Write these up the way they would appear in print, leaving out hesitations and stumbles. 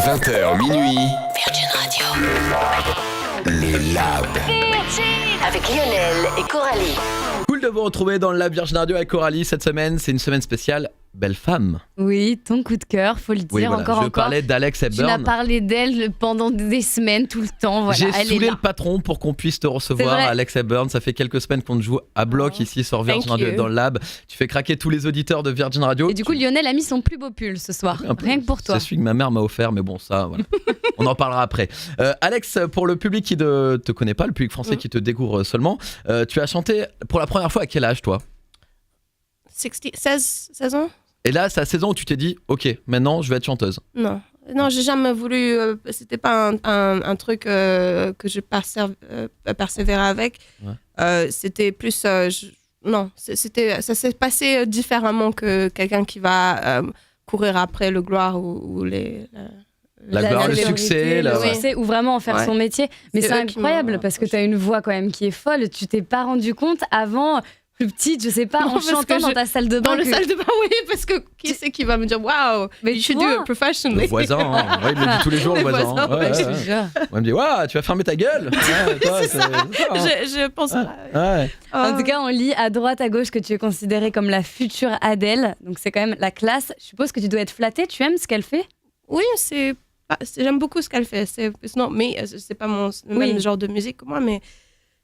20h minuit. Virgin Radio. Le Lab. Avec Lionel et Coralie. Cool de vous retrouver dans le Lab Virgin Radio avec Coralie. Cette semaine, c'est une semaine spéciale Belle Femme. Oui, ton coup de cœur, faut le dire. Oui, voilà. encore. Je parlais d'Alex Tu Hepburn. m'as parlé d'elle pendant des semaines, tout le temps. Voilà, J'ai elle est saoulé là. le patron pour qu'on puisse te recevoir, C'est vrai. Alex Hepburn. Ça fait quelques semaines qu'on te joue à bloc ici sur Virgin Thank Radio you. dans le Lab. Tu fais craquer tous les auditeurs de Virgin Radio. Et du coup, Lionel a mis son plus beau pull ce soir, Un peu. rien que pour toi. C'est celui que ma mère m'a offert, mais bon, ça, voilà. On en parlera après. Alex, pour le public qui ne te connaît pas, le public français qui te découvre seulement, tu as chanté pour la première fois à quel âge, toi ? 16 ans. Et là, c'est la saison où tu t'es dit, ok, maintenant, je vais être chanteuse. Non, j'ai jamais voulu. C'était pas un truc que je persévérais avec. Ouais. C'était plus. Non, ça s'est passé différemment que quelqu'un qui va courir après le gloire ou les. La gloire, le célébrité, succès, le ouais. succès, ou vraiment en faire Ouais. son métier. Mais C'est c'est eux qui incroyable m'ont parce que tu as approché. une voix quand même qui est folle. Tu t'es pas rendu compte avant, plus petite, je sais pas, Non, en parce chantant que dans ta salle de bain. Dans le que- salle de bain, oui, parce que qui c'est qui va me dire waouh, Mais you tu should do vois. it Le professionally. voisin, hein. Ouais, il me le dit tous les jours, le Les voisin. voisins, Ouais, ouais, ouais. Je te jure. On me dit, waouh, tu vas fermer ta gueule. Ouais, toi, C'est ça. hein. Je pense pas. Ouais. En tout cas, on lit à droite, à gauche que tu es considérée comme la future Adèle. Donc c'est quand même la classe. Je suppose que tu dois être flattée. Tu aimes ce qu'elle fait ? Oui, j'aime beaucoup ce qu'elle fait. C'est pas mon même genre de musique que moi, mais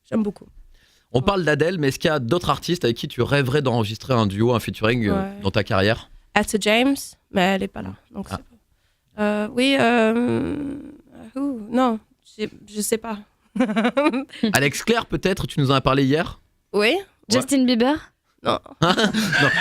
j'aime beaucoup. On parle d'Adèle, mais est-ce qu'il y a d'autres artistes avec qui tu rêverais d'enregistrer un duo, un featuring Ouais. dans ta carrière ? Etta James, mais elle est pas là. Donc Ah. c'est pas... oui, non, je sais pas. Alex Claire, peut-être, tu nous en as parlé hier ? Oui? Justin Bieber ? Non. Non.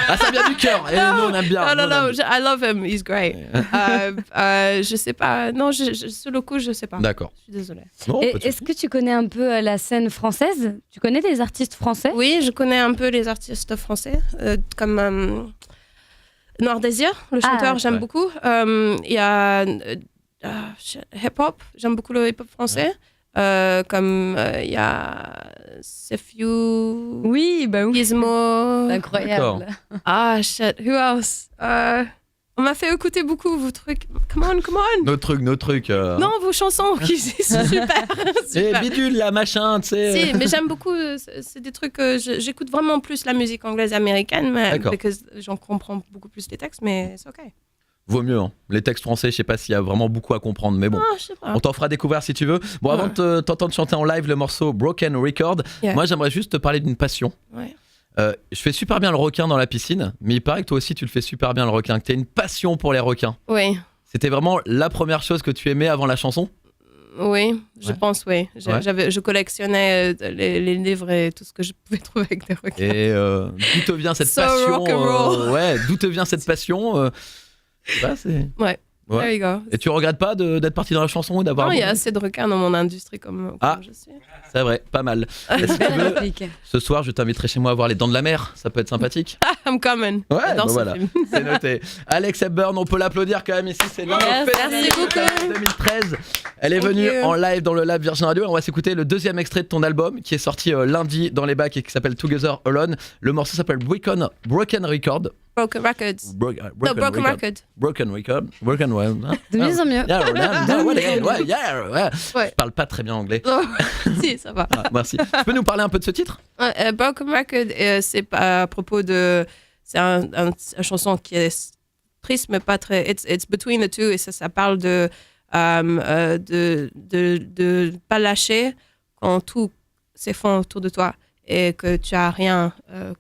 Ah, ça vient du cœur. Et nous, on aime bien. Non, Nous, on aime bien. I love him, he's great. Je sais pas. Non, sur le coup, je sais pas. D'accord. Je suis désolée. Non, Et pas de est-ce souci. que tu connais un peu la scène française ? Tu connais des artistes français ? Oui, je connais un peu les artistes français, comme Noir Désir, le chanteur, j'aime ouais. beaucoup. Il y a hip-hop, j'aime beaucoup le hip-hop français. Comme il y a Sefiu, Oui, bah oui. Gizmo. C'est incroyable. Ah, shit, who else? On m'a fait écouter beaucoup vos trucs. Come on. Nos trucs. Non, vos chansons qui sont super. Et super. bidule, là, machin, tu sais. Si, mais j'aime beaucoup. C'est des trucs que j'écoute vraiment plus la musique anglaise et américaine, mais D'accord. parce que j'en comprends beaucoup plus les textes, mais c'est ok. Vaut mieux, hein. Les textes français, je sais pas s'il y a vraiment beaucoup à comprendre, mais bon. Ah, je sais pas. On t'en fera découvrir si tu veux. Bon, avant de t'entendre chanter en live le morceau Broken Record, Yeah. moi j'aimerais juste te parler d'une passion. Ouais. Je fais super bien le requin dans la piscine, mais il paraît que toi aussi tu le fais super bien le requin, que tu as une passion pour les requins. Oui, C'était vraiment la première chose que tu aimais avant la chanson ? je Ouais. pense, oui. Je collectionnais les livres et tout ce que je pouvais trouver avec des requins. Et d'où te vient cette So passion rock'n'roll. Ouais, d'où te vient cette passion je sais pas, c'est... Ouais. Ouais. There you go. Et tu regrettes pas d'être parti dans la chanson et d'avoir... Non, il y a assez de requins dans mon industrie comme je suis. C'est vrai, pas mal. Et si tu Belle veux, réplique. ce soir, je t'inviterai chez moi à voir Les Dents de la Mer. Ça peut être sympathique. I'm coming. Ouais, J'adore bah ce voilà, film. c'est noté. Alex Hepburn, on peut l'applaudir quand même ici, c'est le Merci beaucoup. 2013. Elle est Thank venue you. en live dans le Lab Virgin Radio et on va s'écouter le deuxième extrait de ton album qui est sorti lundi dans les bacs et qui s'appelle Together Alone. Le morceau s'appelle Broken Record. Broken Records. Broken Record. Broken Record. Broken One. Hein? De mieux en mieux. Yeah, ouais. Ouais. Je parle pas très bien anglais. Oh, si, ça va. Ah, merci. Tu peux nous parler un peu de ce titre ? Broken Record, c'est pas à propos de... C'est une chanson qui est triste, mais pas très... It's between the two, et ça parle de pas lâcher quand tout s'effondre autour de toi et que tu as rien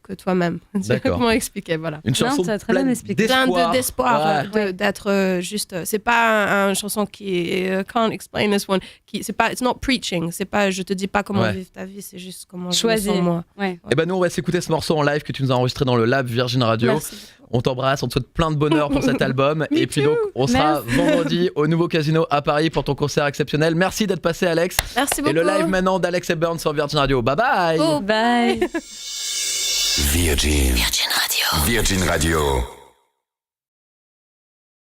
que toi-même. D'accord. Comment expliquer, voilà. Une chanson tu as très bien pleine expliqué. Plein d'espoir. d'espoir, Ouais. d'être juste... C'est pas une chanson qui... can't explain this one. C'est pas... It's not preaching. C'est pas... Je te dis pas comment Ouais. vivre ta vie, c'est juste comment je me Choisir. sens moi. Ouais. Et ben nous on va s'écouter ce morceau en live que tu nous as enregistré dans le Lab Virgin Radio. Merci. On t'embrasse, on te souhaite plein de bonheur pour cet album. Me Et puis too. donc on sera Merci. vendredi au Nouveau Casino à Paris pour ton concert exceptionnel. Merci d'être passé Alex. Merci beaucoup. Et le live maintenant d'Alex Hepburn sur Virgin Radio. Bye bye. Oh. Bye. Virgin Virgin Radio. Radio.